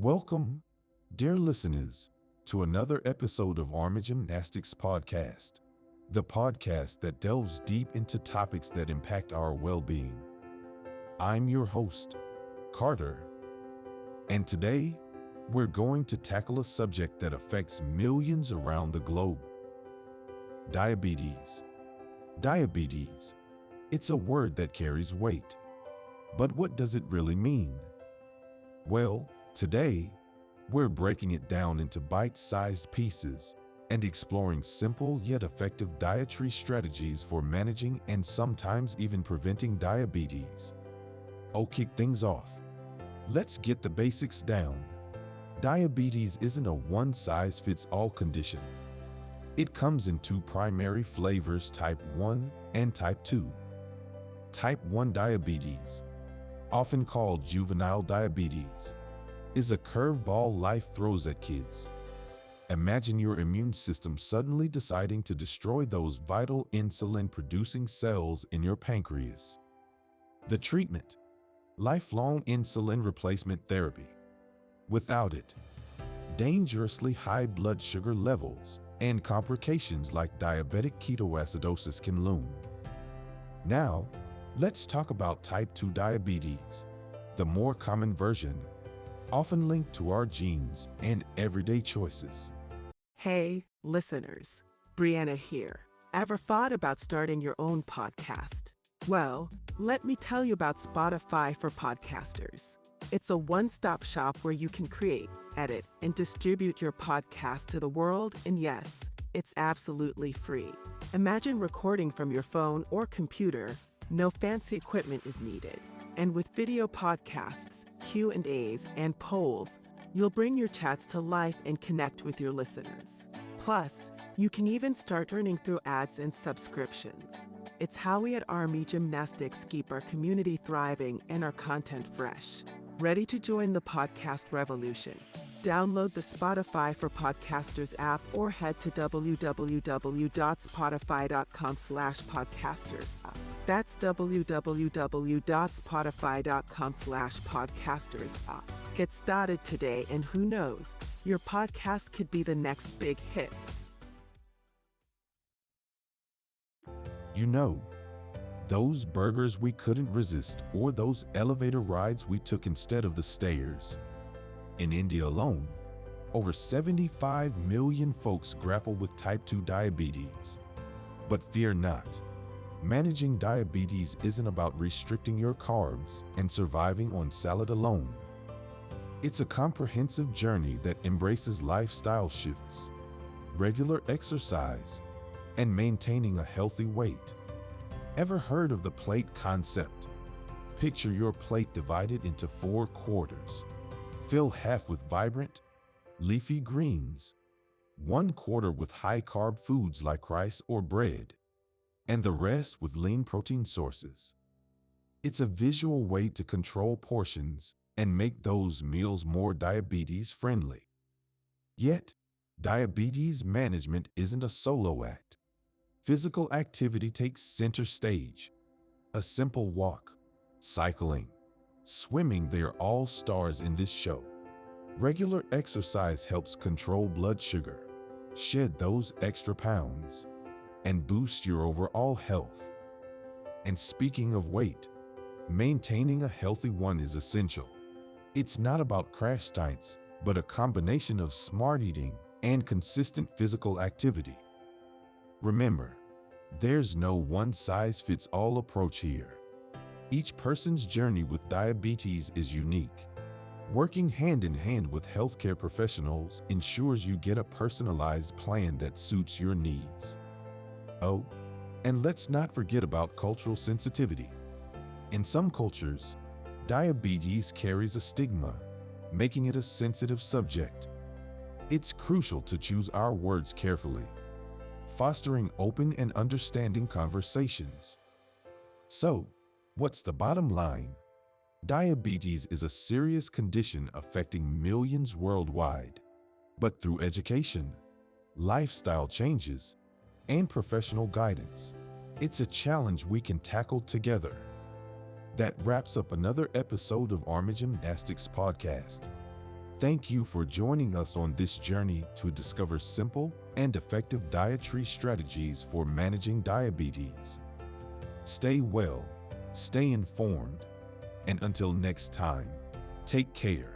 Welcome, dear listeners, to another episode of Army Gymnastics Podcast, the podcast that delves deep into topics that impact our well-being. I'm your host, Carter, and today we're going to tackle a subject that affects millions around the globe. Diabetes. Diabetes. It's a word that carries weight. But what does it really mean? Well, today, we're breaking it down into bite-sized pieces and exploring simple yet effective dietary strategies for managing and sometimes even preventing diabetes. To kick things off, let's get the basics down. Diabetes isn't a one-size-fits-all condition. It comes in two primary flavors, type 1 and type 2. Type 1 diabetes, often called juvenile diabetes, is a curveball life throws at kids. Imagine your immune system suddenly deciding to destroy those vital insulin-producing cells in your pancreas. The treatment: lifelong insulin replacement therapy. Without it, dangerously high blood sugar levels and complications like diabetic ketoacidosis can loom. Now, let's talk about type 2 diabetes, the more common version, often linked to our genes and everyday choices. Hey, listeners, Brianna here. Ever thought about starting your own podcast? Well, let me tell you about Spotify for podcasters. It's a one-stop shop where you can create, edit, and distribute your podcast to the world, and yes, it's absolutely free. Imagine recording from your phone or computer. No fancy equipment is needed. And with video podcasts, Q&As, and polls, you'll bring your chats to life and connect with your listeners. Plus, you can even start earning through ads and subscriptions. It's how we at Army Gymnastics keep our community thriving and our content fresh. Ready to join the podcast revolution? Download the Spotify for Podcasters app or head to www.spotify.com/podcasters. That's www.spotify.com/podcasters. Get started today, and who knows, your podcast could be the next big hit. You know, those burgers we couldn't resist, or those elevator rides we took instead of the stairs. In India alone, over 75 million folks grapple with type 2 diabetes. But fear not. Managing diabetes isn't about restricting your carbs and surviving on salad alone. It's a comprehensive journey that embraces lifestyle shifts, regular exercise, and maintaining a healthy weight. Ever heard of the plate concept? Picture your plate divided into 4 quarters. Fill half with vibrant, leafy greens, 1/4 with high-carb foods like rice or bread, and the rest with lean protein sources. It's a visual way to control portions and make those meals more diabetes-friendly. Yet, diabetes management isn't a solo act. Physical activity takes center stage. A simple walk, cycling, swimming, they are all stars in this show. Regular exercise helps control blood sugar, shed those extra pounds, and boost your overall health. And speaking of weight, maintaining a healthy one is essential. It's not about crash diets, but a combination of smart eating and consistent physical activity. Remember, there's no one-size-fits-all approach here. Each person's journey with diabetes is unique. Working hand in hand with healthcare professionals ensures you get a personalized plan that suits your needs. Oh, and let's not forget about cultural sensitivity. In some cultures, diabetes carries a stigma, making it a sensitive subject. It's crucial to choose our words carefully, fostering open and understanding conversations. So, what's the bottom line? Diabetes is a serious condition affecting millions worldwide. But through education, lifestyle changes, and professional guidance, it's a challenge we can tackle together. That wraps up another episode of Army Gymnastics Podcast. Thank you for joining us on this journey to discover simple and effective dietary strategies for managing diabetes. Stay well, stay informed, and until next time, take care.